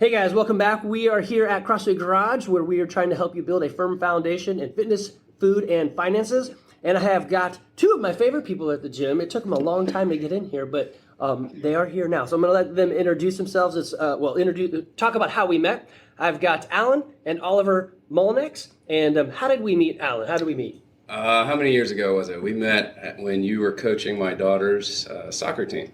Hey guys, welcome back. We are here at CrossFit Garage where we are trying to help you build a firm foundation in fitness, food, and finances. And I have got two of my favorite people at the gym. It took them a long time to get in here, but they are here now. So I'm going to let them introduce themselves. Talk about how we met. I've got Alan and Oliver Mullenix. And how did we meet, Alan? How did we meet? How many years ago was it? We met when you were coaching my daughter's soccer team.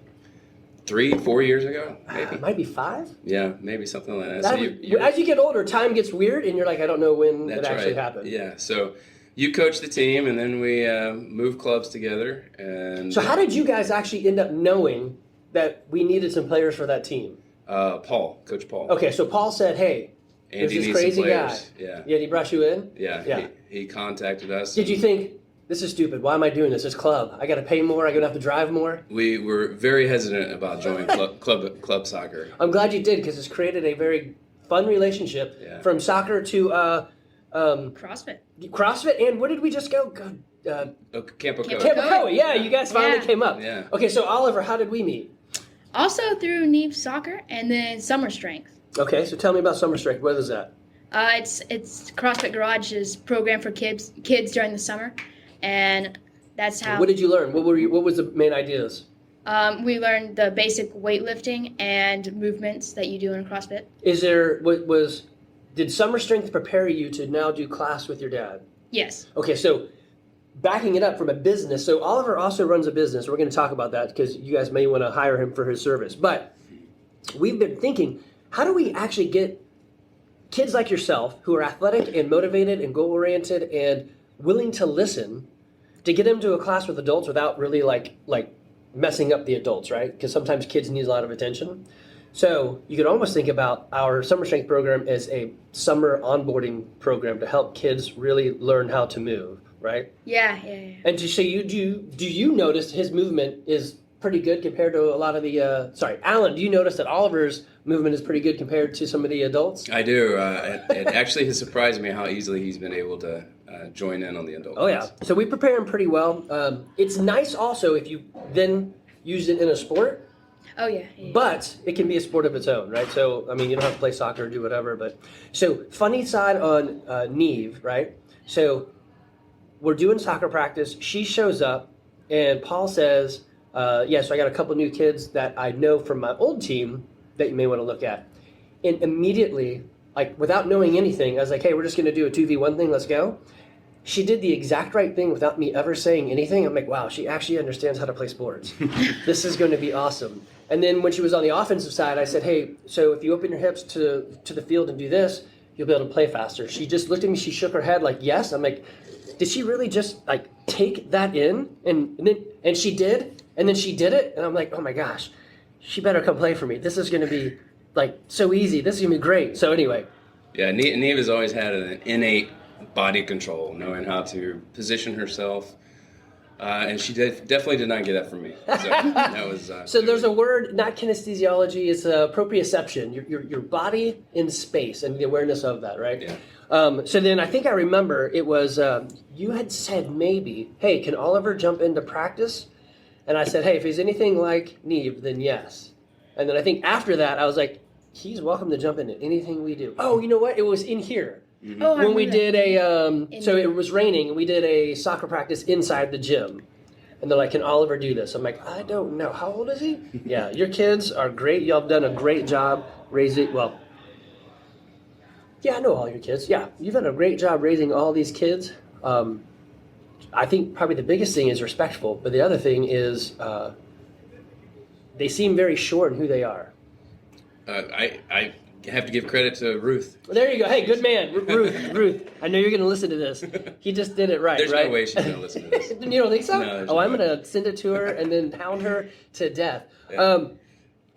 3-4 years ago, maybe. Might be 5? Yeah, maybe something like that. As you get older, time gets weird, and you're like, I don't know when it actually right. happened. Yeah, so you coached the team, and then we moved clubs together. And so how did you guys actually end up knowing that we needed some players for that team? Coach Paul. Okay, so Paul said, hey, there's Andy this needs crazy some guy. players. Yeah. Yeah, he brought you in? Yeah. He contacted us. Did you think, this is stupid, why am I doing this club? I got to pay more, I'm going to have to drive more? We were very hesitant about joining club soccer. I'm glad you did, because it's created a very fun relationship from soccer to CrossFit. CrossFit, and where did we just go? Camp Ocoee. Camp Ocoee, yeah, you guys finally came up. Yeah. Okay, so Oliver, how did we meet? Also through Neve Soccer and then Summer Strength. Okay, so tell me about Summer Strength. What is that? It's CrossFit Garage's program for kids during the summer, and that's how. What did you learn? What was the main ideas? We learned the basic weightlifting and movements that you do in CrossFit. Did Summer Strength prepare you to now do class with your dad? Yes. Okay, so backing it up from a business, so Oliver also runs a business. We're going to talk about that because you guys may want to hire him for his service. But we've been thinking, how do we actually get kids like yourself who are athletic and motivated and goal-oriented and willing to listen to get them to a class with adults without really like messing up the adults, right? Because sometimes kids need a lot of attention. So you could almost think about our Summer Strength program as a summer onboarding program to help kids really learn how to move, right? Yeah. And so do you notice his movement is pretty good compared to a lot of the, Alan, do you notice that Oliver's movement is pretty good compared to some of the adults? I do. It actually has surprised me how easily he's been able to join in on the adult. Oh, yeah. So we prepare him pretty well. It's nice also if you then use it in a sport. Oh, yeah. But it can be a sport of its own, right? So, I mean, you don't have to play soccer or do whatever. But so, funny side on Neve, right? So, we're doing soccer practice. She shows up, and Paul says, so I got a couple new kids that I know from my old team that you may want to look at. And immediately, like without knowing anything, I was like, hey, we're just going to do a 2v1 thing. Let's go. She did the exact right thing without me ever saying anything. I'm like, wow, she actually understands how to play sports. This is going to be awesome. And then when she was on the offensive side, I said, hey, so if you open your hips to the field and do this, you'll be able to play faster. She just looked at me. She shook her head like, yes. I'm like, did she really just like take that in? And she did. And then she did it. And I'm like, oh my gosh, she better come play for me. This is going to be like so easy. This is going to be great. So anyway. Yeah, Neve has always had an innate body control, knowing how to position herself. And she definitely did not get that from me. So that was. So there's a word, not kinesthesiology, it's proprioception. Your body in space and the awareness of that, right? Yeah. So then I think I remember it was you had said maybe, hey, can Oliver jump into practice? And I said, hey, if he's anything like Neve, then yes. And then I think after that, I was like, he's welcome to jump into anything we do. Oh, you know what? It was in here. Mm-hmm. Oh, when we did so it was raining, and we did a soccer practice inside the gym. And they're like, can Oliver do this? I'm like, I don't know. How old is he? Yeah, your kids are great. Y'all have done a great job raising, I know all your kids. Yeah, you've done a great job raising all these kids. I think probably the biggest thing is respectful, but the other thing is they seem very sure in who they are. I have to give credit to Ruth. Well, there you go. Hey, good man. Ruth. I know you're going to listen to this. He just did it right, There's right? no way she's going to listen to this. You don't think so? No, I'm going to send it to her and then hound her to death. Yeah.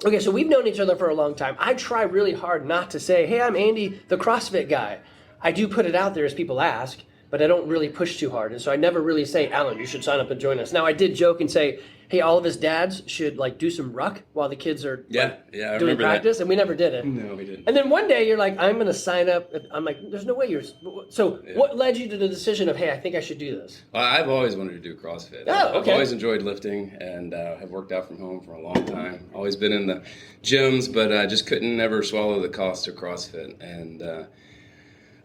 Okay, so we've known each other for a long time. I try really hard not to say, hey, I'm Andy, the CrossFit guy. I do put it out there as people ask, but I don't really push too hard. And so I never really say, Alan, you should sign up and join us. Now I did joke and say, hey, all of us dads should like do some ruck while the kids are I doing remember practice, and we never did it. No, we didn't. And then one day you're like, I'm going to sign up. I'm like, there's no way you're. So what led you to the decision of, hey, I think I should do this? Well, I've always wanted to do CrossFit. Oh, okay. I've always enjoyed lifting and have worked out from home for a long time. Always been in the gyms, but just couldn't ever swallow the cost of CrossFit. And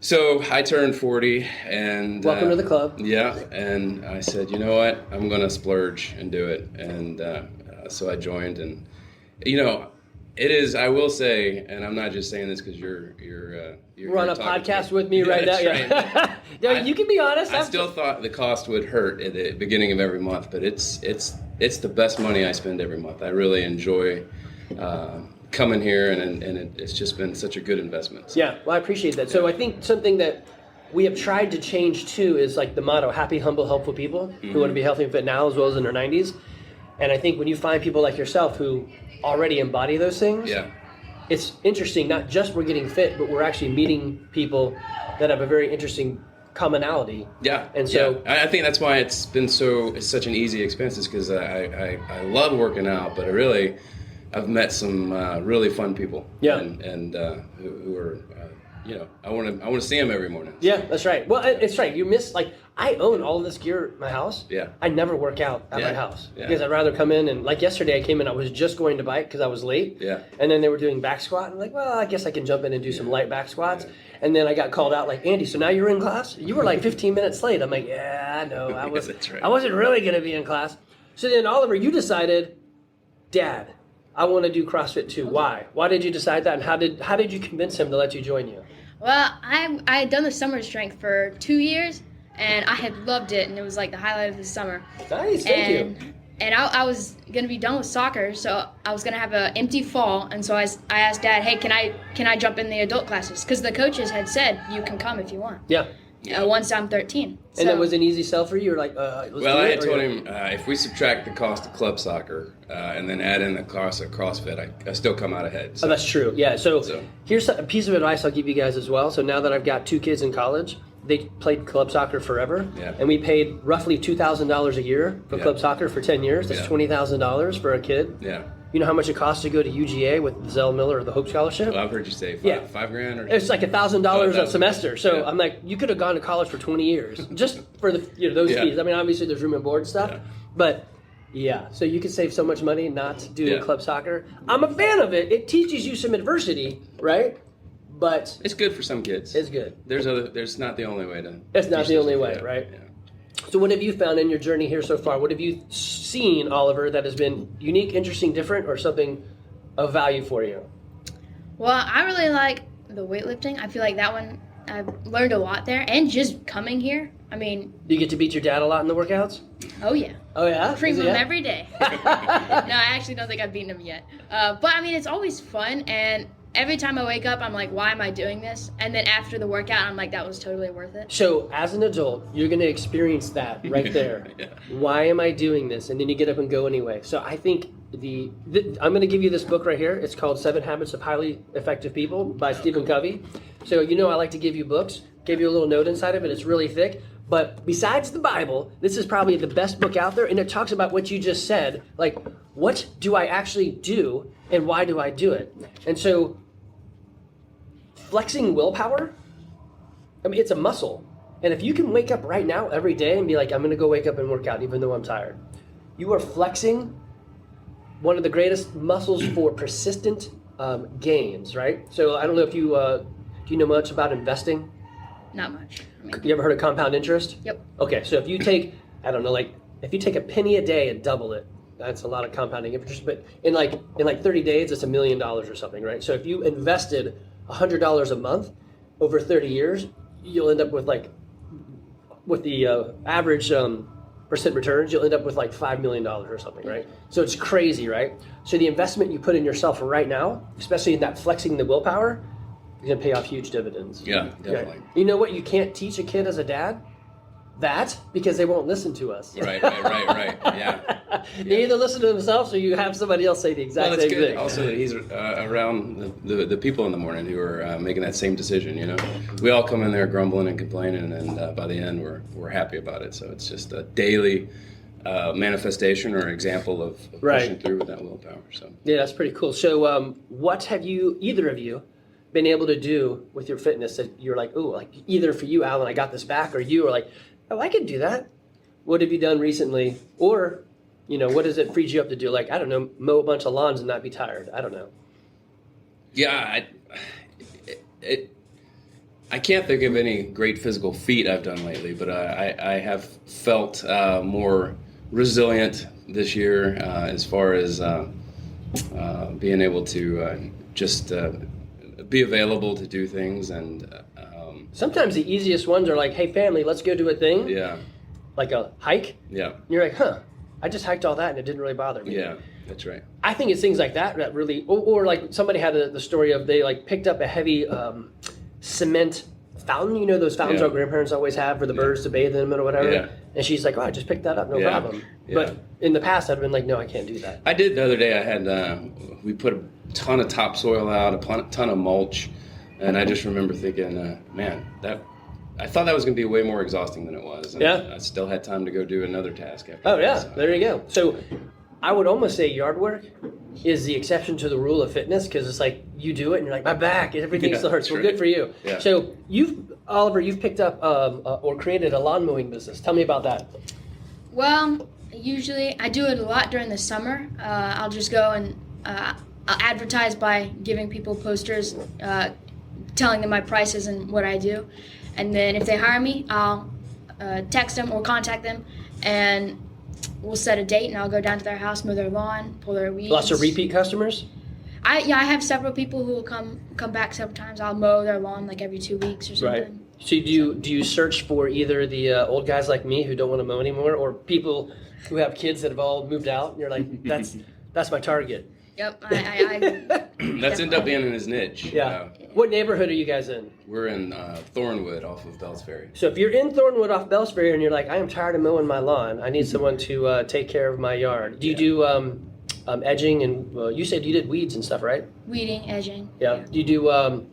so I turned 40 and... Welcome to the club. Yeah, and I said, you know what? I'm going to splurge and do it. And so I joined, and, it is, I will say, and I'm not just saying this because you're on a podcast with me right now. Right. Yeah, you can be honest. I still thought the cost would hurt at the beginning of every month, but it's the best money I spend every month. I really enjoy coming here, and it's just been such a good investment. So. Yeah, well, I appreciate that. So I think something that we have tried to change too is like the motto: happy, humble, helpful people who want to be healthy and fit now as well as in their 90s. And I think when you find people like yourself who already embody those things, it's interesting. Not just we're getting fit, but we're actually meeting people that have a very interesting commonality. Yeah, and so I think that's why it's been it's such an easy experience, is because I love working out, but I've met some really fun people. Yeah, and who are I want to see them every morning. Yeah, that's right. Well, it's right. You miss, like, I own all of this gear at my house. Yeah. I never work out at my house because I'd rather come in and, like, yesterday I came in, I was just going to bike because I was late. Yeah. And then they were doing back squat. I'm like, well, I guess I can jump in and do some light back squats. Yeah. And then I got called out like, Andy, so now you're in class? You were like 15 minutes late. I'm like, yeah, I know. I wasn't really going to be in class. So then, Oliver, you decided, Dad, I want to do CrossFit too. Why? Why did you decide that? And how did you convince him to let you join you? Well, I had done the summer strength for 2 years, and I had loved it, and it was like the highlight of the summer. Nice, thank you. And I was going to be done with soccer, so I was going to have an empty fall, and so I asked Dad, hey, can I jump in the adult classes? Because the coaches had said, you can come if you want. Yeah. Once I'm 13. And that was an easy sell for you? You're like, well, I had told him if we subtract the cost of club soccer and then add in the cost of CrossFit, I still come out ahead. So. Oh, that's true. Yeah. So here's a piece of advice I'll give you guys as well. So now that I've got 2 kids in college, they played club soccer forever. Yeah. And we paid roughly $2,000 a year for club soccer for 10 years. That's $20,000 for a kid. Yeah. You know how much it costs to go to UGA with Zell Miller or the Hope Scholarship? Well, I've heard you say $5,000 or it's like $1,000 a semester. So I'm like, you could have gone to college for 20 years just for the those fees. I mean, obviously there's room and board stuff, but so you could save so much money not doing club soccer. I'm a fan of it. It teaches you some adversity, right? But it's good for some kids. It's good. There's not the only way to. It's not the only way, right? Yeah. So what have you found in your journey here so far? What have you seen, Oliver, that has been unique, interesting, different, or something of value for you? Well, I really like the weightlifting. I feel like that one, I've learned a lot there. And just coming here, I mean... Do you get to beat your dad a lot in the workouts? Oh, yeah. Oh, yeah? Cream him every day. No, I actually don't think I've beaten him yet. But, I mean, it's always fun, and... Every time I wake up, I'm like, why am I doing this? And then after the workout, I'm like, that was totally worth it. So as an adult, you're going to experience that right there. Why am I doing this? And then you get up and go anyway. So I think I'm going to give you this book right here. It's called 7 Habits of Highly Effective People by Stephen Covey. So I like to give you books. Gave you a little note inside of it. It's really thick. But besides the Bible, this is probably the best book out there. And it talks about what you just said. Like, what do I actually do? And why do I do it? And so flexing willpower, I mean, it's a muscle. And if you can wake up right now every day and be like, I'm going to go wake up and work out even though I'm tired, you are flexing one of the greatest muscles for persistent gains, right? So I don't know if you do you know much about investing? Not much. You ever heard of compound interest? Yep. Okay, so if you take, if you take a penny a day and double it, that's a lot of compounding interest, but in 30 days, it's $1 million or something, right? So if you invested $100 a month over 30 years, you'll end up with the average percent returns, you'll end up with like $5 million or something, right? So it's crazy, right? So the investment you put in yourself right now, especially in that flexing the willpower, is going to pay off huge dividends. Yeah, definitely. Right? You know what you can't teach a kid as a dad? that because they won't listen to us. Right. Yeah. They either listen to themselves or you have somebody else say the exact Well, it's same good thing. also that he's around the people in the morning who are making that same decision. You know, we all come in there grumbling and complaining, and by the end we're happy about it. So it's just a daily manifestation or example of pushing through with that willpower. So Yeah, that's pretty cool. So what have either of you, been able to do with your fitness that you're like, oh, like either for you, Alan, I got this back, or you are like, oh, I could do that. What have you done recently? Or, what has it freed you up to do? Like, I don't know, mow a bunch of lawns and not be tired. I don't know. yeah, I can't think of any great physical feat I've done lately, but I have felt more resilient this year as far as being able to just be available to do things. And Sometimes the easiest ones are like, hey, family, let's go do a thing. yeah, Like a hike. yeah, And you're like, I just hiked all that and it didn't really bother me. yeah, that's right. I think it's things like that that really, or like somebody had the story of they like picked up a heavy cement fountain. Those fountains Yeah. our grandparents always have for the birds to bathe in them or whatever. Yeah. And she's like, oh, I just picked that up, no Yeah. problem. Yeah. But in the past, I'd been like, no, I can't do that. I did the other day. I had we put a ton of topsoil out, a ton of mulch, and I just remember thinking, man, I thought that was going to be way more exhausting than it was. And Yeah. I still had time to go do another task after Oh, that, yeah, so. there you go. So I would almost say yard work is the exception to the rule of fitness because it's like you do it and you're like, my back, everything Yeah, still hurts. that's Well, right. good for you. Yeah. So Oliver, you've picked up or created a lawn mowing business. Tell me about that. Well, usually I do it a lot during the summer. I'll just go and I'll advertise by giving people posters, telling them my prices and what I do. And then if they hire me, I'll text them or contact them, and we'll set a date, and I'll go down to their house, mow their lawn, pull their weeds. Lots of repeat customers? I have several people who will come back several times. I'll mow their lawn like every 2 weeks or something. Right. So do you search for either the old guys like me who don't want to mow anymore, or people who have kids that have all moved out? And you're like, that's my target. Yep. I That's ended up being in his niche. Yeah. What neighborhood are you guys in? We're in Thornwood off of Bells Ferry. So if you're in Thornwood off Bells Ferry and you're like, I am tired of mowing my lawn, I need someone to take care of my yard. Do you do edging and you said you did weeds and stuff, right? weeding, edging. Yeah. Do you do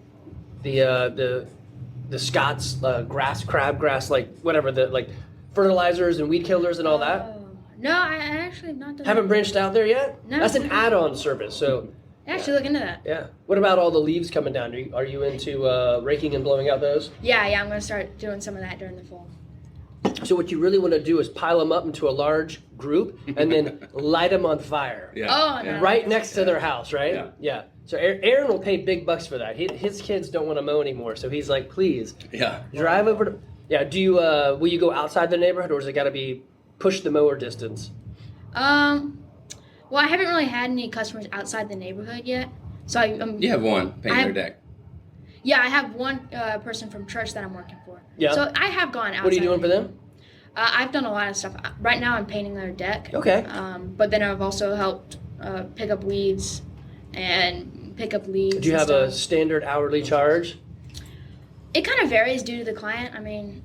the Scott's crabgrass, like whatever, the like fertilizers and weed killers and all that? Oh. No, I actually have not done Haven't that. branched out there yet? No. That's an add-on service. So Actually, look into that. yeah. What about all the leaves coming down? Are you into raking and blowing out those? Yeah, I'm going to start doing some of that during the fall. So what you really want to do is pile them up into a large group and then light them on fire. Yeah. Oh, yeah. no. Right next to their house, right? Yeah. Yeah. So Aaron will pay big bucks for that. His kids don't want to mow anymore, so he's like, please Yeah. drive over to. Yeah. Do you will you go outside the neighborhood, or has it got to be push the mower distance? Well, I haven't really had any customers outside the neighborhood yet. So You have one painting their deck. Yeah, I have one person from church that I'm working for. Yeah. So I have gone outside. What are you doing for them? I've done a lot of stuff. Right now I'm painting their deck. Okay. But then I've also helped pick up weeds and pick up leaves. Do you and have a stuff. standard hourly charge? It kind of varies due to the client. I mean,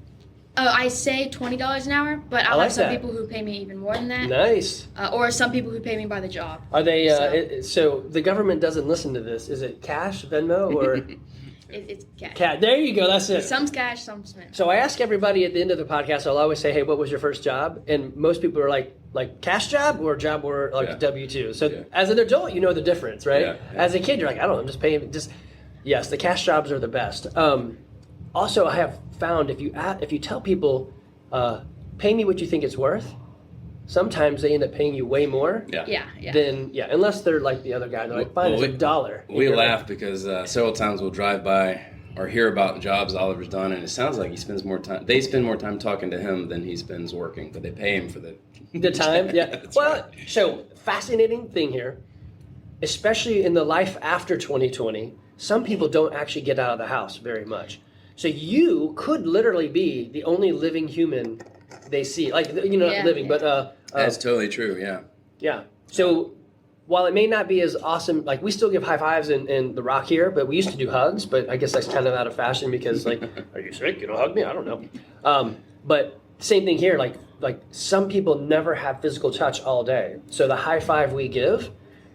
I say $20 an hour, but I'll like have some that. people who pay me even more than that. Nice. Or some people who pay me by the job. Are they? So- So the government doesn't listen to this. Is it cash, Venmo, or It's cash. cat? There you go. That's it. Some's cash, some's spent. So I ask everybody at the end of the podcast. I'll always say, "Hey, what was your first job?" And most people are like cash job or job or like Yeah. W-2. So Yeah. as an adult, you know the difference, right? Yeah, yeah. As a kid, you're like, I don't know, I'm just paying. Yes, the cash jobs are the best. Also, I have found if you tell people, pay me what you think it's worth, sometimes they end up paying you way more. Yeah. Yeah. Than unless they're like the other guy. They're like, fine, Well, it's $1. And We you're like, laugh because several times we'll drive by or hear about jobs Oliver's done, and it sounds like he spends more time. They spend more time talking to him than he spends working, but they pay him for the The time, yeah. That's Well, right. so fascinating thing here, especially in the life after 2020, some people don't actually get out of the house very much. So you could literally be the only living human they see, like Yeah. not living, but That's totally true. Yeah. yeah. So while it may not be as awesome, like we still give high fives in the rock here, but we used to do hugs. But I guess that's kind of out of fashion because like, are you sick? You don't hug me? I don't know. But same thing here. Like some people never have physical touch all day. So the high five we give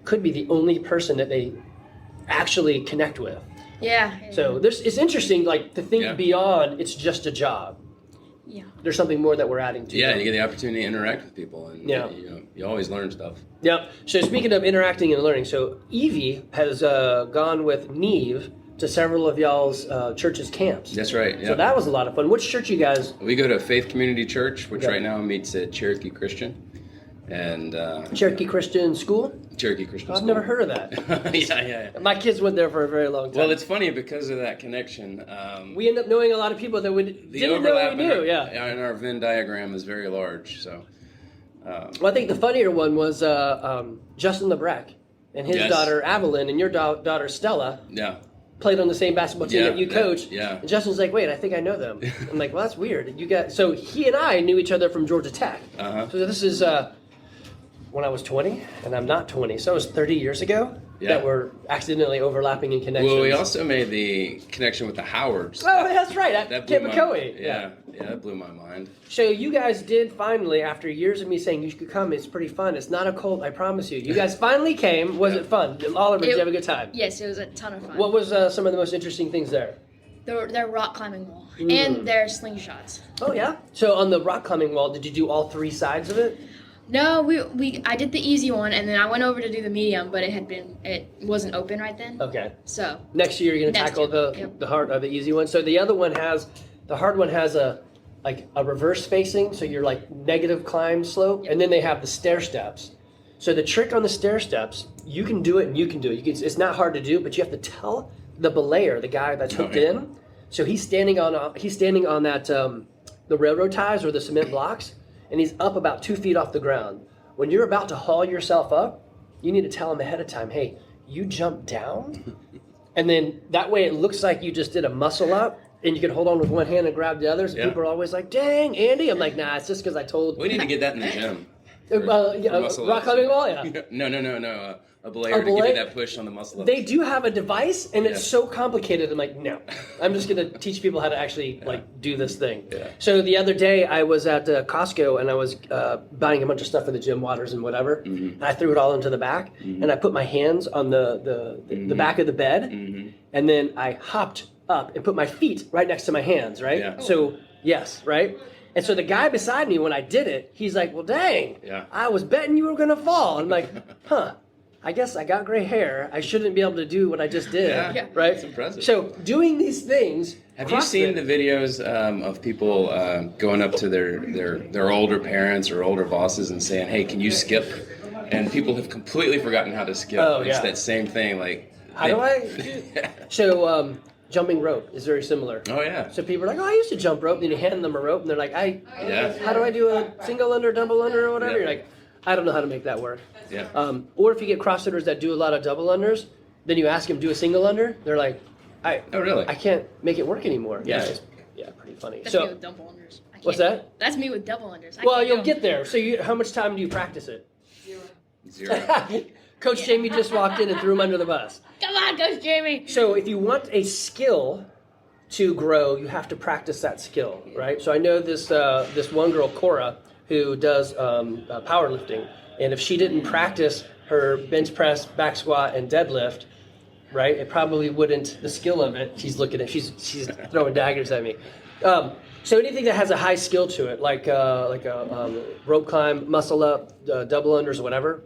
could be the only person that they actually connect with. Yeah. So it's interesting, like to think Yeah. beyond it's just a job. Yeah. There's something more that we're adding to. Yeah, it. you get the opportunity to interact with people, and Yeah. you always learn stuff. Yep. So speaking of interacting and learning, so Evie has gone with Neve to several of y'all's church's camps. That's right. Yeah. So that was a lot of fun. Which church you guys? We go to Faith Community Church, which Okay. right now meets at Cherokee Christian, and Cherokee Christian School? Cherokee Christian. I've School. never heard of that. yeah. My kids went there for a very long time. Well, it's funny because of that connection. We end up knowing a lot of people that we The didn't know overlap we knew. in our, Yeah. in our Venn diagram is very large. So. Well, I think the funnier one was Justin LeBrecq and his Yes. daughter Evelyn and your daughter Stella Yeah. played on the same basketball team Yeah, that you coached. yeah. And Justin's like, wait, I think I know them. I'm like, well, that's weird. So he and I knew each other from Georgia Tech. Uh-huh. So this is when I was 20, and I'm not 20, so it was 30 years ago Yeah. that we're accidentally overlapping in connections. Well, we also made the connection with the Howards. Oh, that's right, at That blew Camp my, Ocoee. yeah, that blew my mind. So you guys did finally, after years of me saying you should come, it's pretty fun. It's not a cult, I promise you. You guys finally came. Was it fun? Oliver, did you have a good time? Yes, it was a ton of fun. What was some of the most interesting things there? Their rock climbing wall and their slingshots. Oh, yeah? So on the rock climbing wall, did you do all three sides of it? No, I did the easy one, and then I went over to do the medium, but it wasn't open right then. Okay. So Next year, you're going to Next tackle year, the yep. the hard or the easy one. So the other one the hard one has a reverse facing, so you're like negative climb slope, Yep. and then they have the stair steps. So the trick on the stair steps, you can do it and you can do it. It's not hard to do, but you have to tell the belayer, the guy that's hooked in. So he's standing on that the railroad ties or the cement blocks, and he's up about 2 feet off the ground. When you're about to haul yourself up, you need to tell him ahead of time, hey, you jump down, and then that way it looks like you just did a muscle up, and you can hold on with one hand and grab the other. So Yeah. people are always like, dang, Andy. I'm like, nah, it's just because I told. We need to get that in the gym. muscle rock ups. climbing wall, yeah. No. A belayer to give belay- you that push on the muscle ups. They do have a device, and it's Yeah. so complicated. I'm like, no, I'm just going to teach people how to actually do this thing. Yeah. So the other day, I was at Costco, and I was buying a bunch of stuff for the gym, waters and whatever. Mm-hmm. And I threw it all into the back, and I put my hands on the back of the bed, and then I hopped up and put my feet right next to my hands, right? Yeah. So, yes, right? And so the guy beside me, when I did it, he's like, well, dang, Yeah. I was betting you were going to fall. I'm like, huh. I guess I got gray hair. I shouldn't be able to do what I just did, Yeah. right? It's impressive. So doing these things. Have you seen the videos of people going up to their older parents or older bosses and saying, "Hey, can you skip?" And people have completely forgotten how to skip. Oh, It's yeah. that same thing. Like, How do I? So jumping rope is very similar. Oh yeah. So people are like, oh, I used to jump rope. Then you hand them a rope, and they're like, Yeah. how do I do a single under, double under, or whatever? Yeah. You're like, I don't know how to make that work. Yeah. Or if you get CrossFitters that do a lot of double unders, then you ask them do a single under. They're like, Oh really? I can't make it work anymore. Yeah. Yeah, pretty funny. That's me So with double unders. I what's can't- that? That's me with double unders. I Well, can't you'll do get there. So how much time do you practice it? Zero. Coach Jamie just walked in and threw him under the bus. Come on, Coach Jamie. So if you want a skill to grow, you have to practice that skill, right? So I know this one girl, Cora, who does powerlifting, and if she didn't practice her bench press, back squat, and deadlift, right, it probably wouldn't. The skill of it, she's looking at. She's throwing daggers at me. So anything that has a high skill to it, like a rope climb, muscle up, double unders, whatever.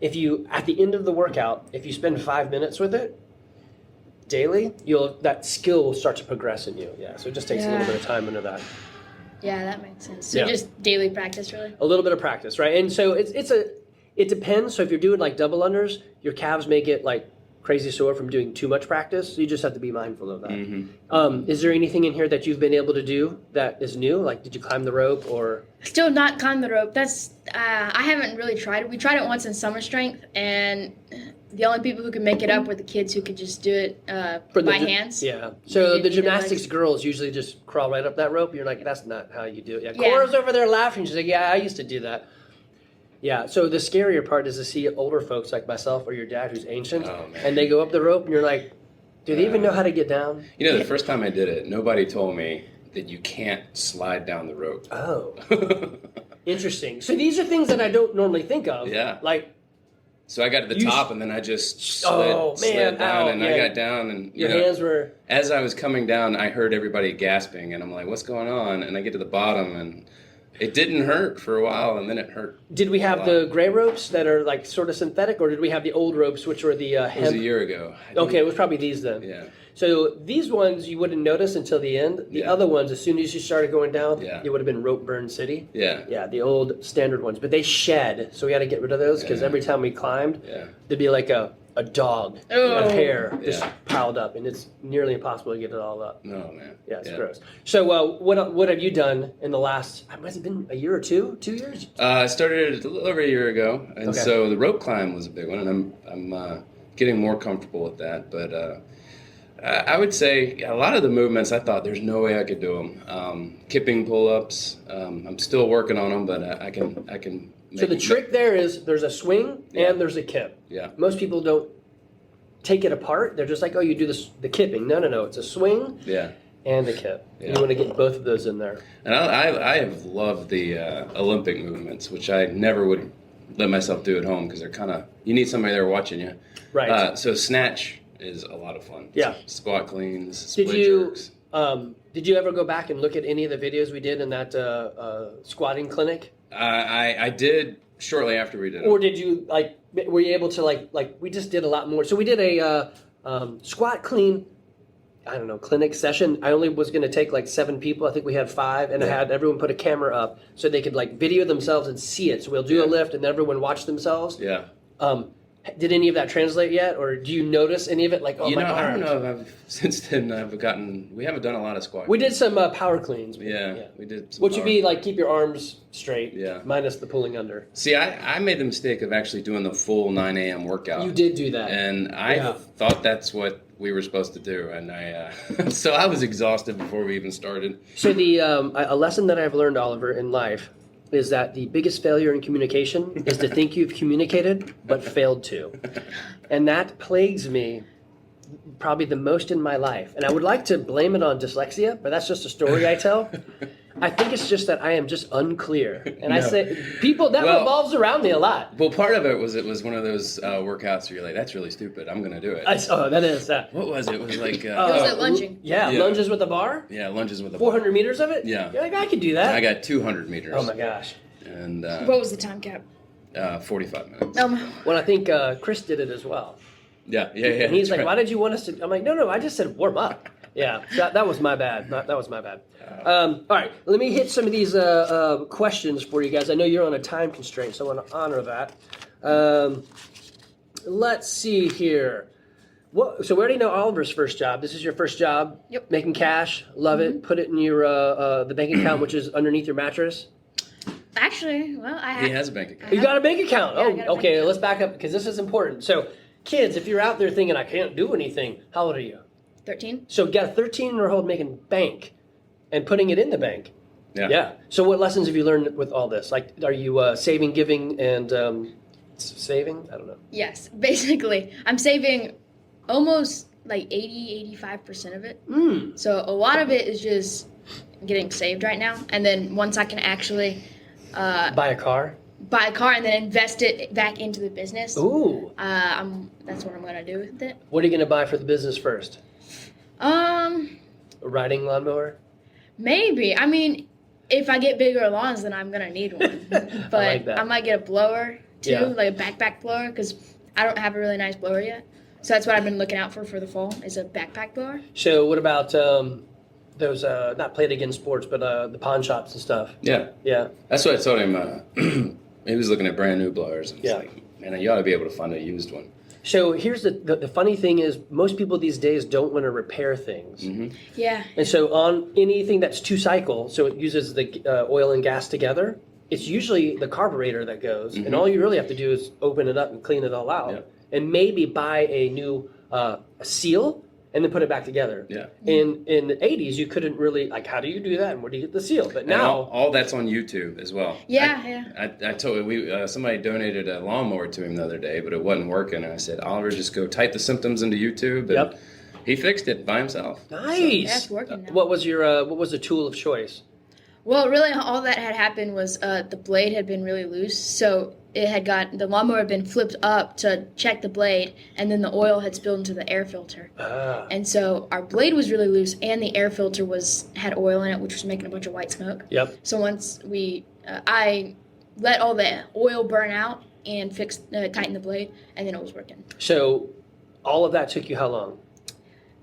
If you at the end of the workout, if you spend 5 minutes with it daily, that skill will start to progress in you. Yeah. So it just takes a little bit of time into that. Yeah, that makes sense. So Yeah. just daily practice, really. A little bit of practice, right? And so it depends. So if you're doing like double unders, your calves may get like crazy sore from doing too much practice. So you just have to be mindful of that. Mm-hmm. Is there anything in here that you've been able to do that is new? Like, did you climb the rope or? Still not climb the rope. That's I haven't really tried it. We tried it once in summer strength, and the only people who could make it up were the kids who could just do it by hands. Yeah. They So didn't the need their gymnastics legs. girls usually just crawl right up that rope. You're like, that's not how you do it. Yeah. Yeah. Cora's over there laughing. She's like, yeah, I used to do that. Yeah. So the scarier part is to see older folks like myself or your dad who's ancient, Oh, man. and they go up the rope, and you're like, do they even know how to get down? You know, the first time I did it, nobody told me that you can't slide down the rope. Oh, interesting. So these are things that I don't normally think of. Yeah. Like, So I got to the You top, s- and then I just Oh, slid man, down, ow, and I yeah. got down, and your hands were. as I was coming down, I heard everybody gasping, and I'm like, "What's going on?" And I get to the bottom, and it didn't hurt for a while, and then it hurt. Did we have the gray ropes that are like sort of synthetic, or did we have the old ropes, which were the It was hemp? a year ago. Okay, it was probably these then. Yeah. So these ones you wouldn't notice until the end. The Yeah. other ones, as soon as you started going down, Yeah. it would have been rope burn city. Yeah. Yeah, the old standard ones. But they shed, so we had to get rid of those because Yeah. every time we climbed, Yeah. there'd be like a dog Oh. of hair just Yeah. piled up, and it's nearly impossible to get it all up. No, man. Yeah, it's gross. So what have you done in the last, has it been a year or two? 2 years? I started a little over a year ago, and Okay. so the rope climb was a big one, and I'm getting more comfortable with that. But I would say a lot of the movements I thought there's no way I could do them. Kipping pull-ups, I'm still working on them, but I can. So the trick there is there's a swing Yeah. and there's a kip. Yeah. Most people don't take it apart. They're just like, oh, you do the kipping. No. It's a swing Yeah. and a kip. Yeah. You want to get both of those in there. And I have loved the Olympic movements, which I never would let myself do at home because they're kind of, you need somebody there watching you. Right. So snatch is a lot of fun. Yeah. Squat cleans, split Did you jerks. ever go back and look at any of the videos we did in that squatting clinic? I did shortly after we did it. Or did you were you able to like we just did a lot more. So we did a squat clean, I don't know, clinic session. I only was going to take like 7 people. I think we had 5, and I Yeah. had everyone put a camera up so they could like video themselves and see it. So we'll do a Yeah. lift and everyone watch themselves. Yeah. Did any of that translate yet, or do you notice any of it? Like, oh You my know, I arms. don't know if since then we haven't done a lot of squat. We did some power cleans. Yeah, we did. Some Which would power- be like keep your arms straight, Yeah. minus the pulling under. See, I made the mistake of actually doing the full 9 a.m. workout. You did do that. And I Yeah. thought that's what we were supposed to do, and I so I was exhausted before we even started. So a lesson that I've learned, Oliver, in life is that the biggest failure in communication is to think you've communicated but failed to. And that plagues me probably the most in my life. And I would like to blame it on dyslexia, but that's just a story I tell. I think it's just that I am just unclear. And I No. say, people, that Well- revolves around me a lot. Well, part of it was one of those workouts where you're like, "That's really stupid. I'm gonna do it." That is that. What was it? It was like It was like lunging. Yeah, Yeah. lunges with a bar. yeah, lunges with a 400 meters of it? Yeah. You're like, I could do that. I got 200 meters. Oh my gosh. And What was the time cap? 45 minutes. Well, I think Chris did it as well. Yeah. And he's that's like, right. why did you want us to? I'm like, no, I just said warm up. Yeah, that was my bad. That was my bad. All right, let me hit some of these questions for you guys. I know you're on a time constraint, so I want to honor that. Let's see here. So we already know Oliver's first job. This is your first job. Yep. Making cash. Love it. Put it in your the bank account, which is underneath your mattress. Actually, well, He has a bank account. You got a bank account. Yeah, I Oh, got a bank okay. account. Let's back up because this is important. So, kids, if you're out there thinking I can't do anything, how old are you? 13. So, got a 13-year-old making bank and putting it in the bank. Yeah. Yeah. So, what lessons have you learned with all this? Like, are you saving, giving, and saving? I don't know. Yes, basically, I'm saving almost like 85% of it. So a lot of it is just getting saved right now, and then once I can actually Buy a car. buy a car and then invest it back into the business, Ooh. that's what I'm gonna do with it. What are you going to buy for the business first? A riding lawnmower? Maybe. I mean, if I get bigger lawns, then I'm gonna need one. But like that. I might get a blower too, Yeah. like a backpack blower, because I don't have a really nice blower yet. So that's what I've been looking out for the fall is a backpack blower. So, what about those, not played against sports, but the pawn shops and stuff? Yeah. Yeah. That's what I told him. He was looking at brand new blowers, and it's Yeah. like, man, you ought to be able to find a used one. So here's the funny thing is most people these days don't want to repair things. Yeah. And so on anything that's 2-cycle, so it uses the oil and gas together, it's usually the carburetor that goes. And all you really have to do is open it up and clean it all out. Yeah. And maybe buy a new seal and then put it back together. Yeah. In the 80s, you couldn't really, like, how do you do that? And where do you get the seal? But And now, all that's on YouTube as well. Yeah. I told somebody donated a lawnmower to him the other day, but it wasn't working. And I said, Oliver, just go type the symptoms into YouTube. And Yep. He fixed it by himself. Nice. That's working now. What was the tool of choice? Well, really, all that had happened was the blade had been really loose, so the lawnmower had been flipped up to check the blade, and then the oil had spilled into the air filter. And so our blade was really loose, and the air filter had oil in it, which was making a bunch of white smoke. Yep. So once I let all the oil burn out and tightened the blade, and then it was working. So all of that took you how long?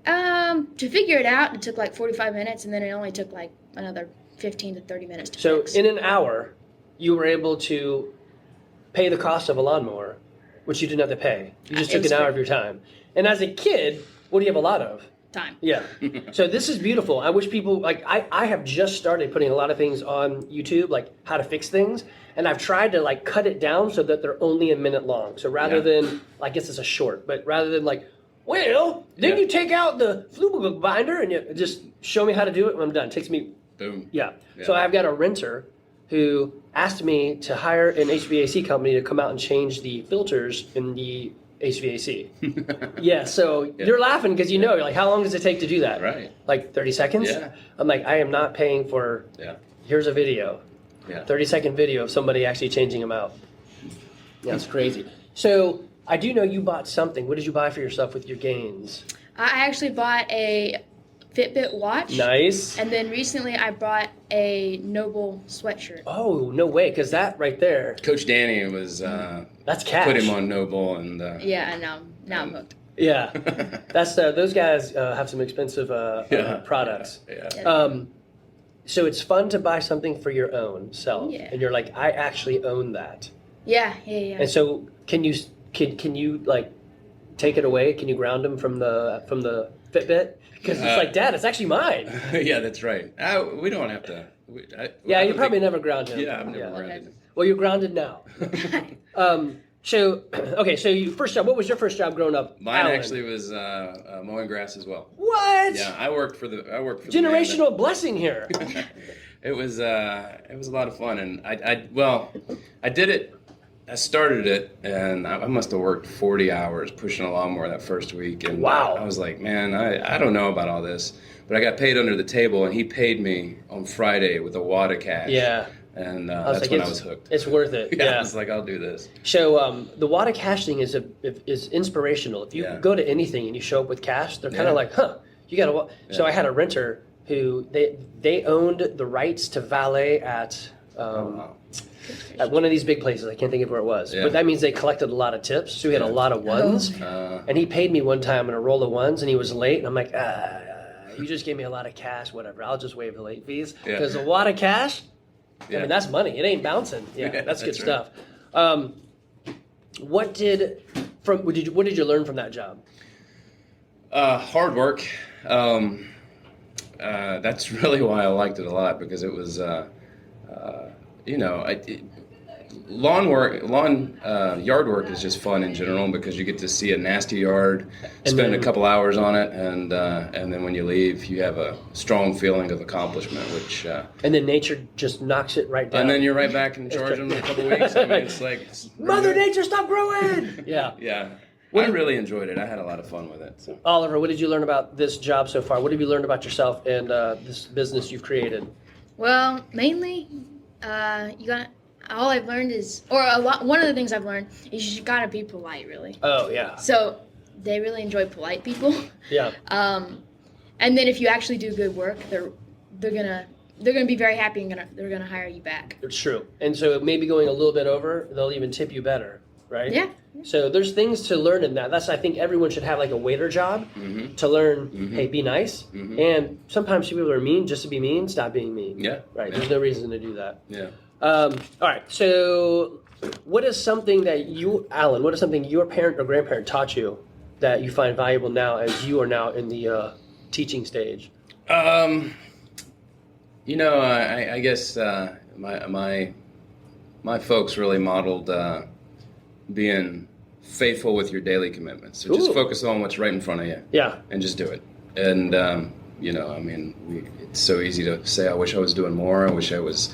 To figure it out, it took like 45 minutes, and then it only took like another 15 to 30 minutes to So fix. in an hour, you were able to pay the cost of a lawnmower, which you didn't have to pay. You just took an hour of your time. And as a kid, what do you have a lot of? Time. Yeah. So this is beautiful. I wish people, like, I have just started putting a lot of things on YouTube, like how to fix things. And I've tried to like cut it down so that they're only a minute long. So rather than, I guess it's a short, but rather than like, well, then you take out the Flugelbook binder and you just show me how to do it when I'm done. It takes me, Boom. yeah. So I've got a renter who asked me to hire an HVAC company to come out and change the filters in the HVAC. Yeah, so you're laughing because you're like, how long does it take to do that? Right. Like 30 seconds? Yeah. I'm like, I am not paying for, here's a video. Yeah. 30-second video of somebody actually changing them out. Yeah, it's crazy. So I do know you bought something. What did you buy for yourself with your gains? I actually bought a Fitbit watch. Nice. And then recently I bought a Noble sweatshirt. Oh, no way, because that right there. Coach Danny was That's cash. put him on Noble and Yeah, and now I'm hooked. Yeah, that's those guys have some expensive products. Yeah. So it's fun to buy something for your own self, and you're like, I actually own that. Yeah. And so, can you like take it away? Can you ground them from the Fitbit? Because it's like, Dad, it's actually mine. Yeah, that's right. We don't have to. You probably never ground him. Yeah, I've never grounded him. Well, you're grounded now. So first job. What was your first job growing up? Mine Alan? actually was mowing grass as well. What? Yeah, I worked for the Generational blessing here. It was a lot of fun, and I did it. I started it, and I must have worked 40 hours pushing a lawnmower that first week. And wow. I was like, man, I don't know about all this, but I got paid under the table, and he paid me on Friday with a wad of cash. Yeah. And that's when I was hooked. It's worth it. Yeah, I was like, I'll do this. So the wad of cash thing is inspirational. If you go to anything and you show up with cash, they're kind of like, huh, you got to. Yeah. So I had a renter who they owned the rights to valet at one of these big places. I can't think of where it was, but that means they collected a lot of tips. So he had a lot of ones, and he paid me one time in a roll of ones, and he was late, and I'm like, you just gave me a lot of cash, whatever. I'll just waive the late fees because a wad of cash. I mean, that's money. It ain't bouncing. Yeah, that's good stuff. What did you learn from that job? Hard work. That's really why I liked it a lot, because it was, yard work is just fun in general, because you get to see a nasty yard, spend a couple hours on it, and then when you leave, you have a strong feeling of accomplishment, which. And then nature just knocks it right down. And then you're right back in charge in a couple weeks. I mean, it's like Mother Nature, stop growing. Yeah. Yeah. I really enjoyed it. I had a lot of fun with it. So. Oliver, what did you learn about this job so far? What have you learned about yourself and this business you've created? Well, mainly, all I've learned is, one of the things I've learned is you gotta be polite, really. Oh, yeah. So they really enjoy polite people. Yeah. And then if you actually do good work, they're gonna be very happy and they're gonna hire you back. It's true. And so maybe going a little bit over, they'll even tip you better, right? Yeah. So there's things to learn in that. I think everyone should have like a waiter job to learn, hey, be nice. And sometimes people are mean just to be mean, stop being mean. Yeah. Right. Yeah. There's no reason to do that. Yeah. All right. So what is something Alan, what is something your parent or grandparent taught you that you find valuable now as you are now in the teaching stage? I guess my folks really modeled being faithful with your daily commitments. So just focus on what's right in front of you. Yeah. And just do it. And, it's so easy to say, I wish I was doing more. I wish I was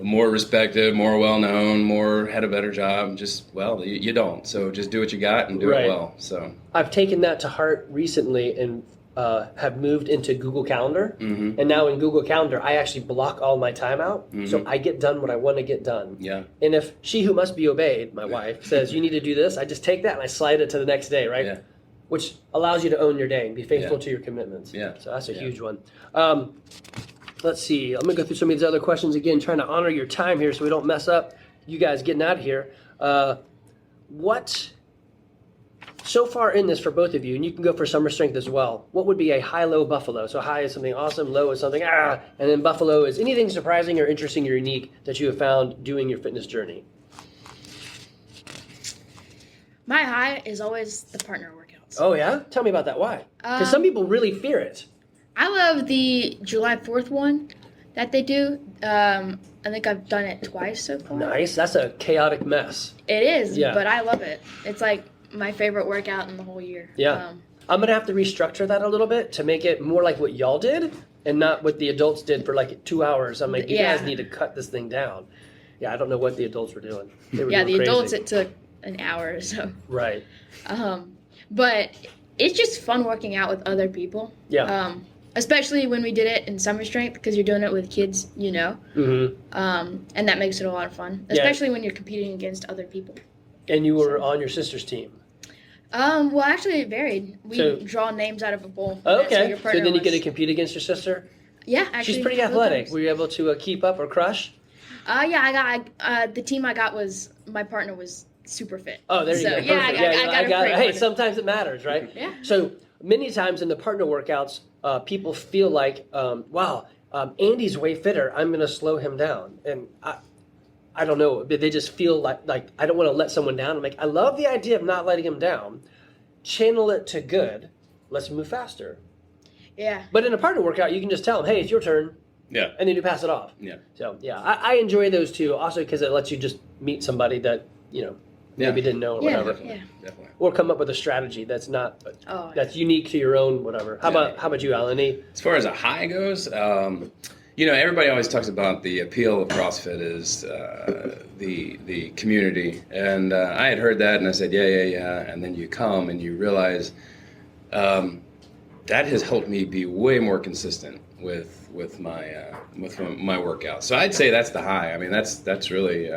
more respected, more well-known, more had a better job. Just, well, you don't. So just do what you got and do Right. it well. So I've taken that to heart recently and have moved into Google Calendar. Mm-hmm. And now in Google Calendar, I actually block all my time out. Mm-hmm. So I get done what I want to get done. yeah, And if she who must be obeyed, my wife, says you need to do this, I just take that and I slide it to the next day, right? Yeah. Which allows you to own your day and be faithful Yeah. to your commitments. Yeah. So that's a Yeah. huge one. Let's see. I'm going to go through some of these other questions again, trying to honor your time here so we don't mess up you guys getting out of here. What, so far in this for both of you, and you can go for summer strength as well, what would be a high-low buffalo? So high is something awesome, low is something and then buffalo is anything surprising or interesting or unique that you have found doing your fitness journey? My high is always the partner workouts. Oh, yeah? Tell me about that. Why? Because some people really fear it. I love the July 4th one that they do. I think I've done it twice so far. Nice. That's a chaotic mess. It is, Yeah. but I love it. It's like my favorite workout in the whole year. Yeah. I'm going to have to restructure that a little bit to make it more like what y'all did and not what the adults did for like 2 hours. I'm like, you Yeah. guys need to cut this thing down. Yeah, I don't know what the adults were doing. They were Yeah, doing the crazy. adults, it took an hour or so. Right. But it's just fun working out with other people. Yeah. Especially when we did it in summer strength because you're doing it with kids, you know. Mm-hmm. And that makes it a lot of fun, Yeah. especially when you're competing against other people. And you were on your sister's team. Well, actually, it varied. We So- draw names out of a bowl. Oh, That's who okay. your So partner then you get was. to compete against your sister? Yeah, actually. She's pretty both athletic. times. Were you able to keep up or crush? Yeah, I got the team I got was my partner was super fit. Oh, there you So, go. Yeah, Perfect. I got a great Hey, partner. sometimes it matters, right? Yeah. So many times in the partner workouts, people feel like, wow, Andy's way fitter. I'm going to slow him down. And I don't know. They just feel like I don't want to let someone down. I'm like, I love the idea of not letting him down. Channel it to good. Let's move faster. Yeah. But in a partner workout, you can just tell them, hey, it's your turn. yeah, And then you pass it off. yeah. So, yeah, I enjoy those too. Also because it lets you just meet somebody that, maybe didn't know or Yeah. whatever. Yeah. Definitely. Or come up with a strategy that's not, Oh, that's unique to your own whatever. How about you, Alan? As far as a high goes, everybody always talks about the appeal of CrossFit is the community, and I had heard that, and I said, yeah, and then you come and you realize that has helped me be way more consistent with my workout. So I'd say that's the high. I mean, that's really.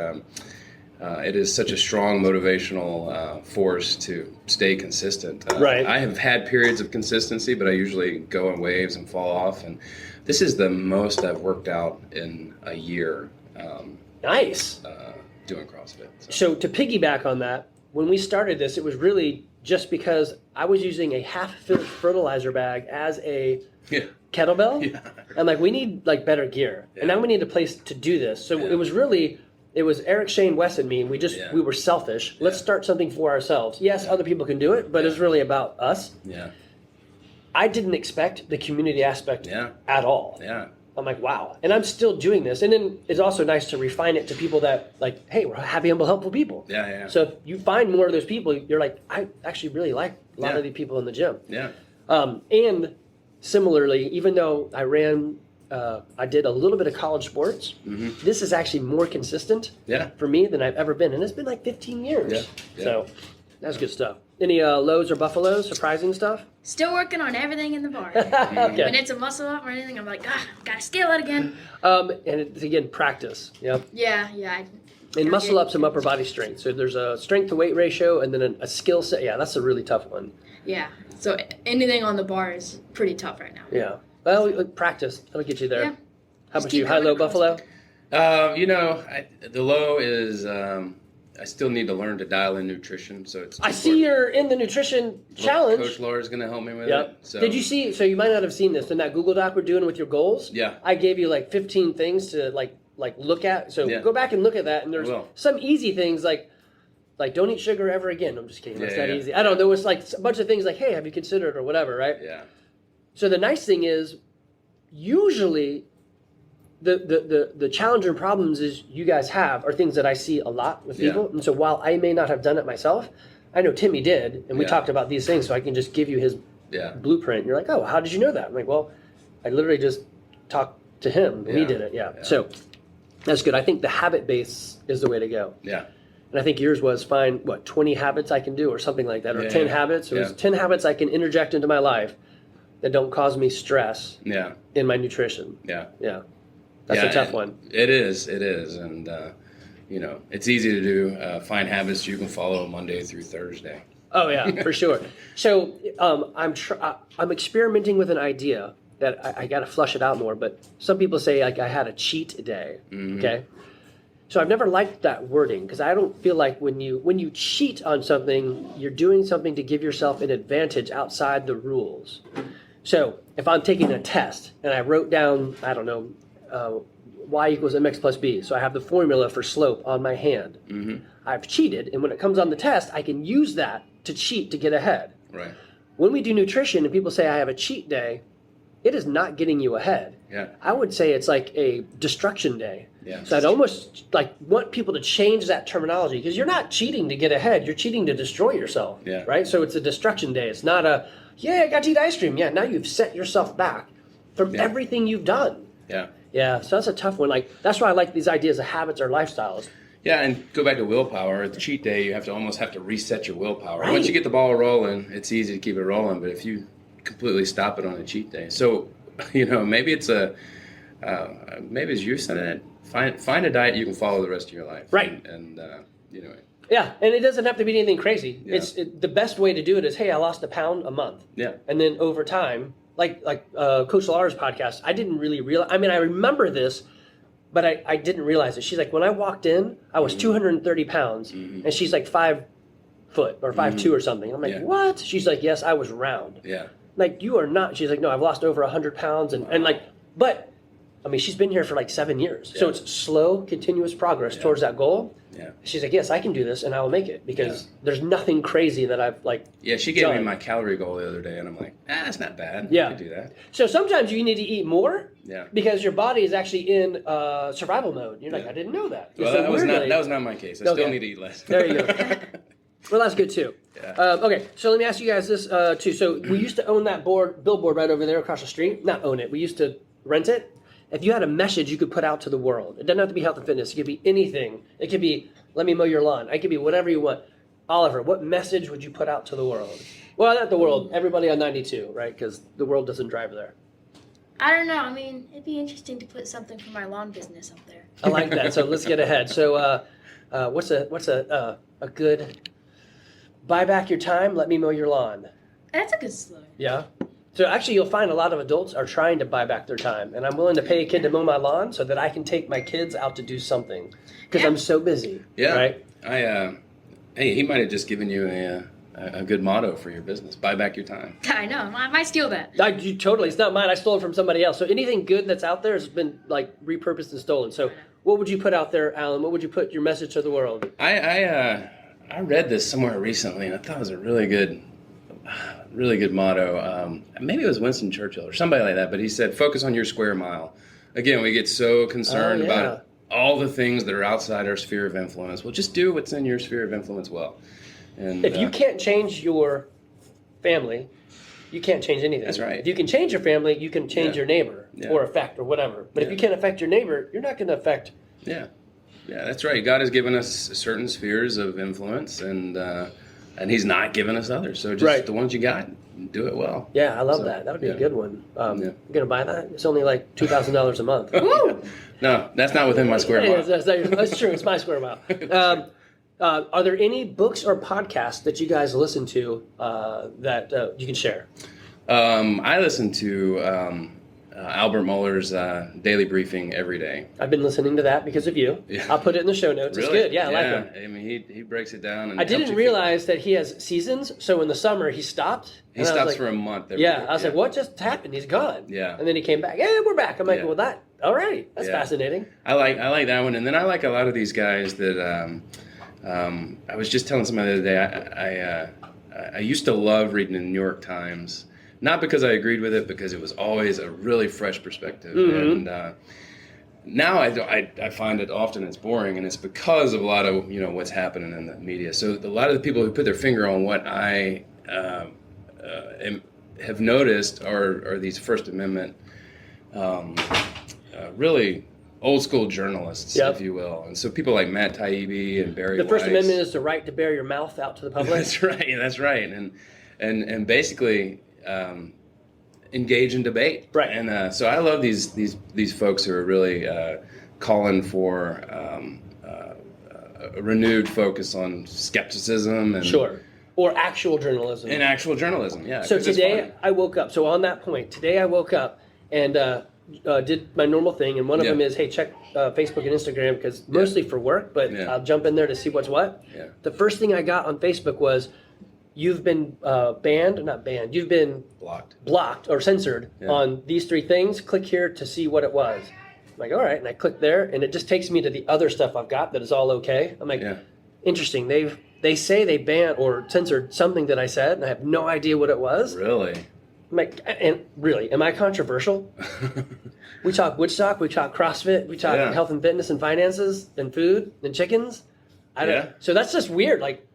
It is such a strong motivational force to stay consistent. Right. I have had periods of consistency, but I usually go in waves and fall off. And this is the most I've worked out in a year Nice. doing CrossFit. So to piggyback on that, when we started this, it was really just because I was using a half-filled fertilizer bag as a Yeah. kettlebell. Yeah. I'm like, we need better gear, and now we need a place to do this. So Yeah. it was Eric, Shane, Wes, and me. And we were selfish. Let's start something for ourselves. Yes, other people can do it, but it's really about us. Yeah. I didn't expect the community aspect Yeah. at all. Yeah. I'm like, wow. And I'm still doing this. And then it's also nice to refine it to people that, like, hey, we're happy, humble, helpful people. Yeah. Yeah. So if you find more of those people, you're like, I actually really like a lot of the people in the gym. Yeah. And similarly, even though I did a little bit of college sports, this is actually more consistent Yeah. for me than I've ever been. And it's been like 15 years. Yeah. Yeah. So that's good stuff. Any lows or buffaloes, surprising stuff? Still working on everything in the bar. When Okay. it's a muscle up or anything, I'm like, gotta scale it again. And it's, again, practice. Yep. Yeah. And muscle up's some upper body strength. So there's a strength to weight ratio and then a skill set. Yeah, that's a really tough one. Yeah. So anything on the bar is pretty tough right now. Yeah. Well, practice. That'll get you there. Yeah. How Just about you? keep High, coming low, across buffalo? The low is I still need to learn to dial in nutrition. So it's. I see you're in the nutrition challenge. Coach Laura's going to help me with Yep. it. So. Did you see? So you might not have seen this in that Google Doc we're doing with your goals. Yeah. I gave you like 15 things to like look at. So Yeah. go back and look at that. And there's will. some easy things like don't eat sugar ever again. I'm just kidding. That's Yeah, not yeah. easy. I don't know. There was like a bunch of things like, hey, have you considered or whatever, right? Yeah. So the nice thing is, usually, the challenge and problems is you guys have are things that I see a lot with Yeah. people. And so while I may not have done it myself, I know Timmy did, and we Yeah. talked about these things. So I can just give you his Yeah. blueprint. You're like, oh, how did you know that? I'm like, well, I literally just talked to him. And he Yeah. did it. Yeah. Yeah. So That's good. I think the habit base is the way to go. Yeah. And I think yours was find 20 habits I can do or something like that, or 10 habits. It was 10 habits I can interject into my life that don't cause me stress in my nutrition. Yeah. Yeah. That's a tough one. It is. And, it's easy to do. Find habits you can follow Monday through Thursday. Oh, yeah, for sure. So I'm experimenting with an idea that I got to flush it out more, but some people say like I had a cheat day, okay? So I've never liked that wording because I don't feel like when you cheat on something, you're doing something to give yourself an advantage outside the rules. So if I'm taking a test and I wrote down, I don't know, y equals mx plus b, so I have the formula for slope on my hand. I've cheated, and when it comes on the test, I can use that to cheat to get ahead. Right. When we do nutrition and people say I have a cheat day, it is not getting you ahead. Yeah. I would say it's like a destruction day. Yeah. So I'd almost like want people to change that terminology because you're not cheating to get ahead. You're cheating to destroy yourself. Yeah. Right? So it's a destruction day. It's not a, I got to eat ice cream. Yeah, now you've set yourself back from everything you've done. Yeah. Yeah, so that's a tough one. Like that's why I like these ideas of habits or lifestyles. Yeah, and go back to willpower. At the cheat day, you almost have to reset your willpower. Right. Once you get the ball rolling, it's easy to keep it rolling. But if you completely stop it on a cheat day, so maybe it's maybe as you said it, find a diet you can follow the rest of your life. Right. And Yeah, and it doesn't have to be anything crazy. Yeah. The best way to do it is, hey, I lost a pound a month. Yeah. And then over time, like Coach Laura's podcast, I didn't really realize. I mean, I remember this, but I didn't realize it. She's like, when I walked in, I was 230 pounds, and she's like 5 foot or 5'2" or something. I'm like, what? She's like, yes, I was round. Yeah. Like, you are not. She's like, no, I've lost over 100 pounds, and like, but I mean, she's been here for like 7 years, so it's slow, continuous progress towards that goal. Yeah. She's like, yes, I can do this, and I will make it because there's nothing crazy that I've like. Yeah, she gave done. me my calorie goal the other day, and I'm like, that's not bad. Yeah. I can do that. So sometimes you need to eat more. Yeah. Because your body is actually in survival mode. You're like, I didn't know that. Well, So that was not my case. I still need to eat less. There you go. Well, that's good too. Yeah. Okay, so let me ask you guys this too. So we used to own that billboard right over there across the street. Not own it. We used to rent it. If you had a message you could put out to the world, it doesn't have to be health and fitness. It could be anything. It could be, let me mow your lawn. It could be whatever you want. Oliver, what message would you put out to the world? Well, not the world. Everybody on 92, right? Because the world doesn't drive there. I don't know. I mean, it'd be interesting to put something for my lawn business up there. I like that. So let's get ahead. So what's a good buy back your time? Let me mow your lawn. That's a good slogan. Yeah. So actually, you'll find a lot of adults are trying to buy back their time, and I'm willing to pay a kid to mow my lawn so that I can take my kids out to do something because I'm so busy. Yeah. Right. Hey, he might have just given you a good motto for your business. Buy back your time. I know. I might steal that. Totally. It's not mine. I stole it from somebody else. So anything good that's out there has been like repurposed and stolen. So what would you put out there, Alan? What would you put your message to the world? I read this somewhere recently, and I thought it was a really good motto. Maybe it was Winston Churchill or somebody like that, but he said, focus on your square mile. Again, we get so concerned about all the things that are outside our sphere of influence. Well, just do what's in your sphere of influence well. And if you can't change your family, you can't change anything. That's right. If you can change your family, you can change your neighbor or affect or whatever. But if you can't affect your neighbor, you're not going to affect. Yeah, that's right. God has given us certain spheres of influence, and He's not given us others. So just the ones you got, do it well. Yeah, I love that. That would be a good one. You're going to buy that? It's only like $2,000 a month. Woo! No, that's not within my square mile. That's true. It's my square mile. Are there any books or podcasts that you guys listen to that you can share? I listen to Albert Mohler's Daily Briefing every day. I've been listening to that because of you. Yeah. I'll put it in the show notes. Really? It's good. Yeah, I like him. I mean, he breaks it down. And I didn't realize that he has seasons. So in the summer, he stopped. He stops for a month. I was like, what just happened? He's gone. Yeah. And then he came back. Hey, we're back. I'm like, well, all right. That's fascinating. I like that one. And then I like a lot of these guys that I was just telling somebody the other day, I used to love reading the New York Times. Not because I agreed with it, because it was always a really fresh perspective. Mm-hmm. And now I find it often it's boring, and it's because of a lot of what's happening in the media. So a lot of the people who put their finger on what I have noticed are these First Amendment really old school journalists, Yep. if you will. And so people like Matt Taibbi and Barry The First Weiss. Amendment is the right to bear your mouth out to the public. That's right. That's right. And basically engage in debate. Right. And so I love these folks who are really calling for a renewed focus on skepticism and Sure. Or actual journalism. and actual journalism. Yeah. So 'cause it's today fun. I woke up. So on that point, today I woke up and did my normal thing, and one of Yeah. them is, hey, check Facebook and Instagram, because mostly for work, but Yeah. I'll jump in there to see what's what. Yeah. The first thing I got on Facebook was, you've been not banned, you've been blocked or censored Yeah. on these 3 things. Click here to see what it was. I'm like, all right, and I click there, and it just takes me to the other stuff I've got that is all okay. I'm like, Yeah. interesting. They say they banned or censored something that I said, and I have no idea what it was. Really? I'm like, and really, am I controversial? We talk Woodstock, we talk CrossFit, we talk Yeah. health and fitness and finances and food and chickens. I don't. Yeah. So that's just weird. Like,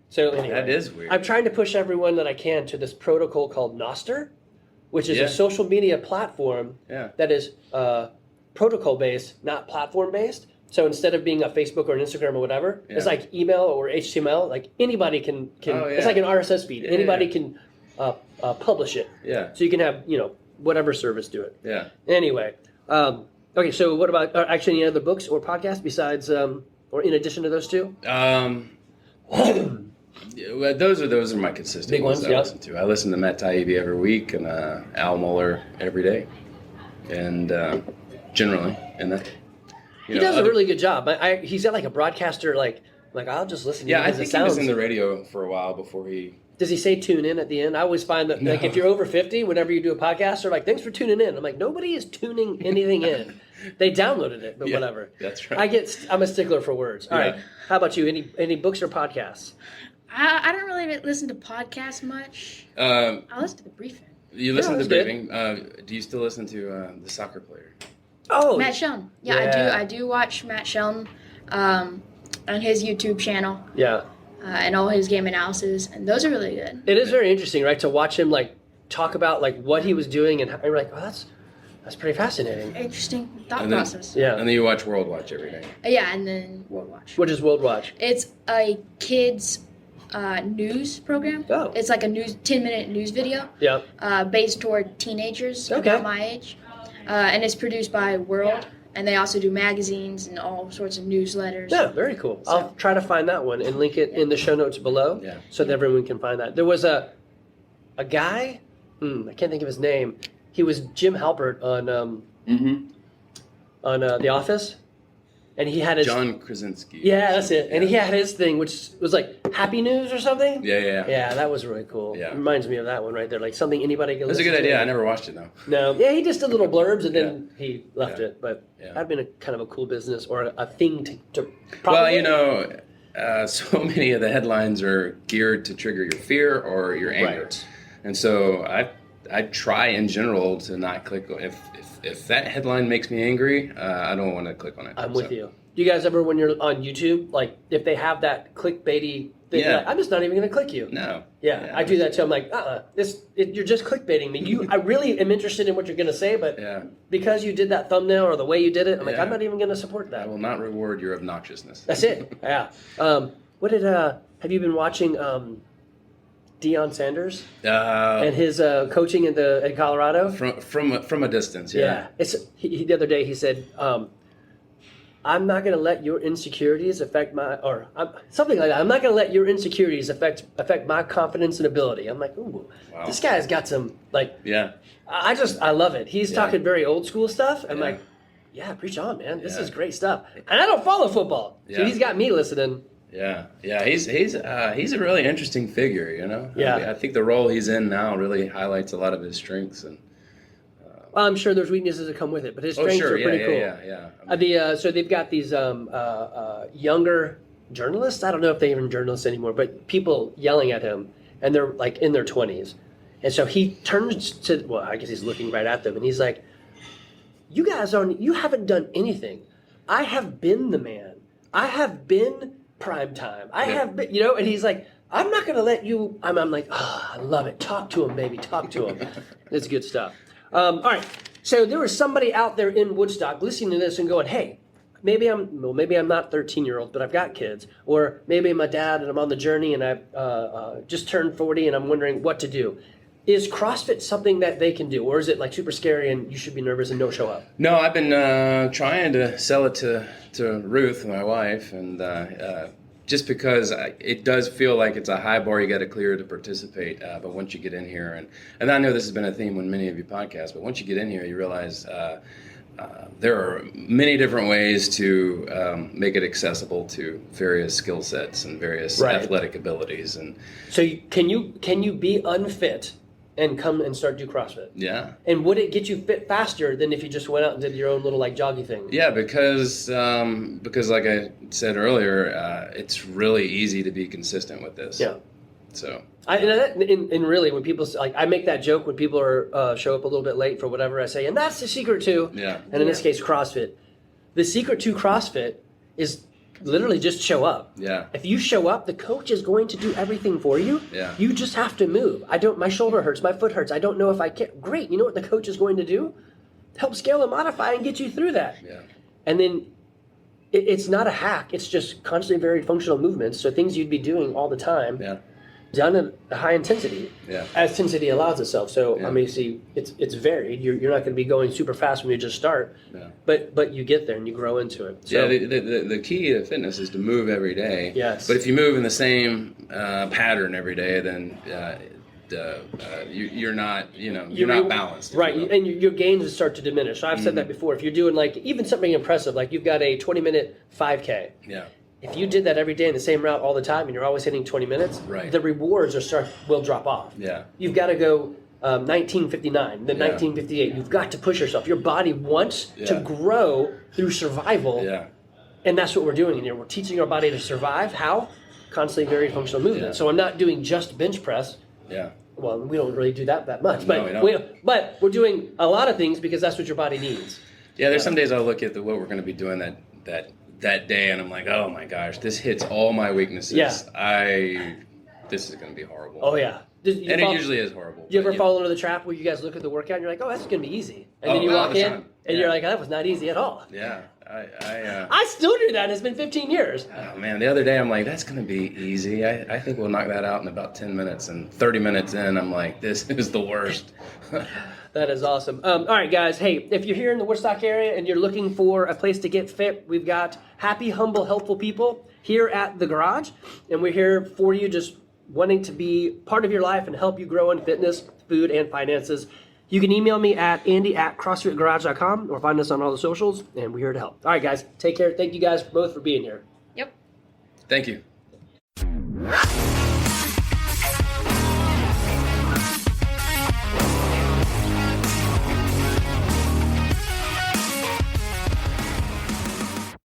so anyway, That is weird. I'm trying to push everyone that I can to this protocol called Nostr, which is Yeah. a social media platform Yeah. that is protocol based, not platform based. So instead of being a Facebook or an Instagram or whatever, it's Yeah. like email or HTML. Like anybody can. Oh, It's yeah. like an RSS feed. Yeah, Anybody yeah. can publish it. Yeah. So you can have whatever service do it. Yeah. Anyway, okay. So what about actually any other books or podcasts besides or in addition to those 2? Yeah, well, those are my consistent Big ones ones, that yeah. I listen to. I listen to Matt Taibbi every week and Al Muller every day, and generally, and that He does a really good job. He's got like a broadcaster like I'll just listen. Yeah, to I him think as it he was sounds. in the radio for a while before he. Does he say tune in at the end? I always find that like No. if you're over 50, whenever you do a podcast, they're like, thanks for tuning in. I'm like, nobody is tuning anything in. They downloaded it, but Yeah, whatever. that's right. I'm a stickler for words. All Yeah. right. How about you? Any books or podcasts? I don't really listen to podcasts much. I listen to the briefing. You listen to that's the good. briefing. Do you still listen to The Soccer Player? Oh, Matt Shelton. Yeah, Yeah. I do watch Matt Shelton on his YouTube channel yeah. and all his game analysis, and those are really good. It is very interesting, right, to watch him like talk about like what he was doing, and you're like, oh, that's pretty fascinating. Interesting thought And then- process. Yeah. And then you watch World Watch every day. Yeah, and then World Watch. What is World Watch? It's a kids news program. Oh. It's like a 10-minute news video Yeah. based toward teenagers Okay. about my age, and it's produced by World. And they also do magazines and all sorts of newsletters. Yeah, very cool. I'll try to find that one and link it in the show notes below, Yeah. so that everyone can find that. There was a guy, I can't think of his name. He was Jim Halpert on The Office, and he had his John Krasinski. yeah, that's it. And he had his thing, which was like Happy News or something. Yeah. Yeah, that was really cool. Yeah. Reminds me of that one right there, like something anybody can. That's a listen good to. idea. I never watched it though. No, yeah, he just did little blurbs and then he left Yeah. it. But Yeah. that'd been a kind of a cool business or a thing to Well, you know, so many of the headlines are geared to trigger your fear or your anger, Right. and so I try in general to not click if that headline makes me angry. I don't want to click on it. I'm with So, you. Do you guys ever, when you're on YouTube, like if they have that clickbaity thing, Yeah. like, I'm just not even going to click you. No. Yeah, I do that too. I'm like, you're just clickbaiting me. I really am interested in what you're going to say, but Yeah. because you did that thumbnail or the way you did it, I'm like, Yeah. I'm not even going to support I that. will not reward your obnoxiousness. That's it. Yeah. Have you been watching Deion Sanders Uh, and his coaching in Colorado? from a distance. Yeah. The other day he said, I'm not going to let your insecurities affect something like that. I'm not going to let your insecurities affect my confidence and ability. I'm like, ooh, Wow. this guy's got some, like, Yeah. I love it. He's Yeah. talking very old school stuff. I'm Yeah. like, yeah, preach on, man. This Yeah. is great stuff. And I don't follow football. So Yeah. he's got me listening. Yeah. He's a really interesting figure. You know. Yeah. I think the role he's in now really highlights a lot of his strengths and. Well, I'm sure there's weaknesses that come with it, but his Oh, strengths sure. are pretty cool. Yeah. So they've got these younger journalists. I don't know if they're even journalists anymore, but people yelling at him, and they're like in their 20s. And so he turns to, well, I guess he's looking right at them, and he's like, you haven't done anything. I have been the man. I have been prime time. I have been, and he's like, I'm not going to let you, I'm like, I love it. Talk to him, baby. Talk to him. It's good stuff. All right. So there was somebody out there in Woodstock listening to this and going, hey, maybe I'm not 13-year-old, but I've got kids. Or maybe I'm a dad and I'm on the journey and I've just turned 40 and I'm wondering what to do. Is CrossFit something that they can do? Or is it like super scary and you should be nervous and don't show up? No, I've been trying to sell it to Ruth, my wife, and just because it does feel like it's a high bar you got to clear to participate. But once you get in here, and I know this has been a theme on many of your podcasts, but once you get in here, you realize there are many different ways to make it accessible to various skill sets and various athletic abilities. And so can you be unfit and come and start do CrossFit? Yeah. And would it get you fit faster than if you just went out and did your own little like joggy thing? Yeah, because like I said earlier, it's really easy to be consistent with this. Yeah. So. And really, when people like, I make that joke when people are show up a little bit late for whatever I say, and that's the secret to. Yeah. And in this case, CrossFit. The secret to CrossFit is literally just show up. Yeah. If you show up, the coach is going to do everything for you. Yeah. You just have to move. My shoulder hurts, my foot hurts. I don't know if I can. Great. You know what the coach is going to do? Help scale and modify and get you through that. Yeah. And then it's not a hack. It's just constantly varied functional movements. So things you'd be doing all the time. Yeah. Done at a high intensity, yeah, as intensity allows itself. So yeah. I mean, see, it's varied. You're not going to be going super fast when you just start, yeah. but you get there and you grow into it. So, yeah, the key to fitness is to move every day. Yes. But if you move in the same pattern every day, then you're not not balanced. Right, and your gains start to diminish. So I've said that before. If you're doing like even something impressive, like you've got a 20-minute 5K. Yeah. If you did that every day in the same route all the time and you're always hitting 20 minutes, right. the rewards will drop off. Yeah. You've got to go 1959, then 1958. You've got to push yourself. Your body wants to grow through survival. Yeah. And that's what we're doing in here. We're teaching our body to survive. How? Constantly varied functional movement. Yeah. So I'm not doing just bench press. Yeah. Well, we don't really do that much. No, But, we don't. but we're doing a lot of things because that's what your body needs. Yeah, there's some days I'll look at what we're going to be doing that day, and I'm like, oh my gosh, this hits all my weaknesses. Yeah. This is going to be horrible. Oh, yeah. It usually is horrible. Do you ever fall into the trap where you guys look at the workout and you're like, oh, that's going to be easy. And then you all walk the in time. and you're like, that was not easy at all. Yeah. I still do that. It's been 15 years. Oh, man, the other day I'm like, that's going to be easy. I think we'll knock that out in about 10 minutes. And 30 minutes in, I'm like, this is the worst. That is awesome. All right, guys. Hey, if you're here in the Woodstock area and you're looking for a place to get fit, we've got happy, humble, helpful people here at the garage. And we're here for you, just wanting to be part of your life and help you grow in fitness, food, and finances. You can email me at andy@crossfitgarage.com or find us on all the socials, and we're here to help. All right, guys. Take care. Thank you guys both for being here. Yep. Thank you.